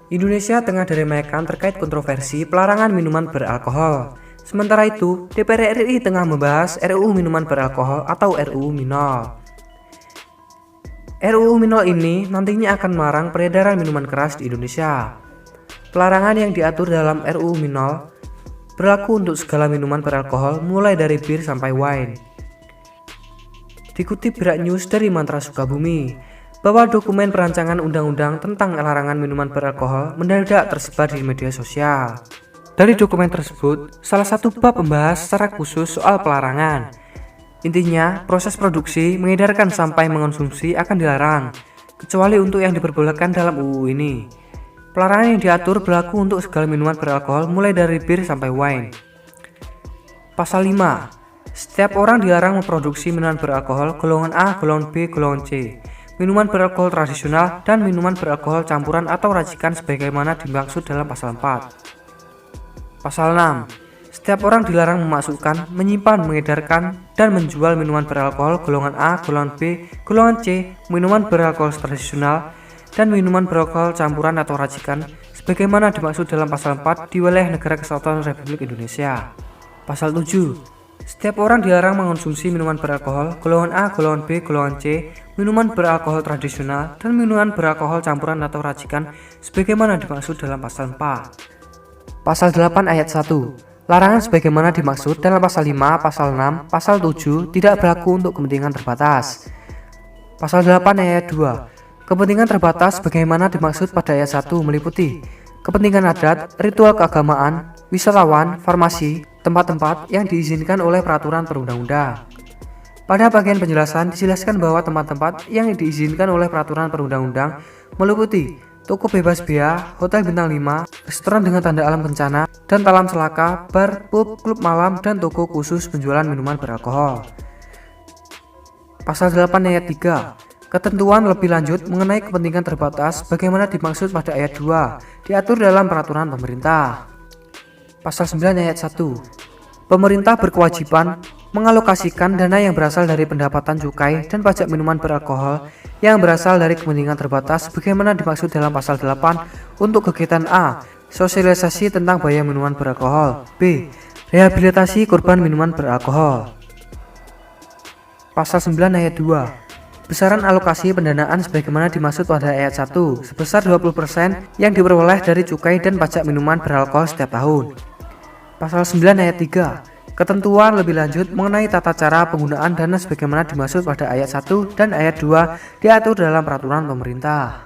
Indonesia tengah diremehkan terkait kontroversi pelarangan minuman beralkohol. Sementara itu, DPR RI tengah membahas RUU Minuman Beralkohol atau RUU Minol. RUU Minol ini nantinya akan melarang peredaran minuman keras di Indonesia. Pelarangan yang diatur dalam RUU Minol berlaku untuk segala minuman beralkohol mulai dari bir sampai wine. Dikutip Berak News dari Mantra Sukabumi, bahwa dokumen perancangan undang-undang tentang larangan minuman beralkohol mendadak tersebar di media sosial. Dari dokumen tersebut, salah satu bab membahas secara khusus soal pelarangan. Intinya, proses produksi, mengedarkan sampai mengonsumsi akan dilarang, kecuali untuk yang diperbolehkan dalam UU ini. Pelarangan yang diatur berlaku untuk segala minuman beralkohol mulai dari bir sampai wine. Pasal 5. Setiap orang dilarang memproduksi minuman beralkohol golongan A, golongan B, golongan C, minuman beralkohol tradisional, dan minuman beralkohol campuran atau racikan sebagaimana dimaksud dalam pasal 4. Pasal 6. Setiap orang dilarang memasukkan, menyimpan, mengedarkan, dan menjual minuman beralkohol golongan A, golongan B, golongan C, minuman beralkohol tradisional, dan minuman beralkohol campuran atau racikan sebagaimana dimaksud dalam pasal 4 di wilayah Negara Kesatuan Republik Indonesia. Pasal 7. Setiap orang dilarang mengonsumsi minuman beralkohol golongan A, golongan B, golongan C, minuman beralkohol tradisional, dan minuman beralkohol campuran atau racikan sebagaimana dimaksud dalam pasal 4. Pasal 8 ayat 1. Larangan sebagaimana dimaksud dalam pasal 5, pasal 6, pasal 7 tidak berlaku untuk kepentingan terbatas. Pasal 8 ayat 2. Kepentingan terbatas sebagaimana dimaksud pada ayat 1 meliputi kepentingan adat, ritual keagamaan, wisatawan, farmasi, tempat-tempat yang diizinkan oleh peraturan perundang-undang. Pada bagian penjelasan dijelaskan bahwa tempat-tempat yang diizinkan oleh peraturan perundang-undang meliputi toko bebas bea, hotel bintang 5, restoran dengan tanda alam bencana, dan talam celaka, bar, pub, klub malam, dan toko khusus penjualan minuman beralkohol. Pasal 8 ayat 3. Ketentuan lebih lanjut mengenai kepentingan terbatas bagaimana dimaksud pada ayat 2 diatur dalam peraturan pemerintah. Pasal 9 ayat 1. Pemerintah berkewajiban mengalokasikan dana yang berasal dari pendapatan cukai dan pajak minuman beralkohol yang berasal dari kepentingan terbatas bagaimana dimaksud dalam pasal 8 untuk kegiatan A. Sosialisasi tentang bahaya minuman beralkohol. B. Rehabilitasi korban minuman beralkohol. Pasal 9 ayat 2. Besaran alokasi pendanaan sebagaimana dimaksud pada ayat 1 sebesar 20% yang diperoleh dari cukai dan pajak minuman beralkohol setiap tahun. Pasal 9 ayat 3. Ketentuan lebih lanjut mengenai tata cara penggunaan dana sebagaimana dimaksud pada ayat 1 dan ayat 2 diatur dalam peraturan pemerintah.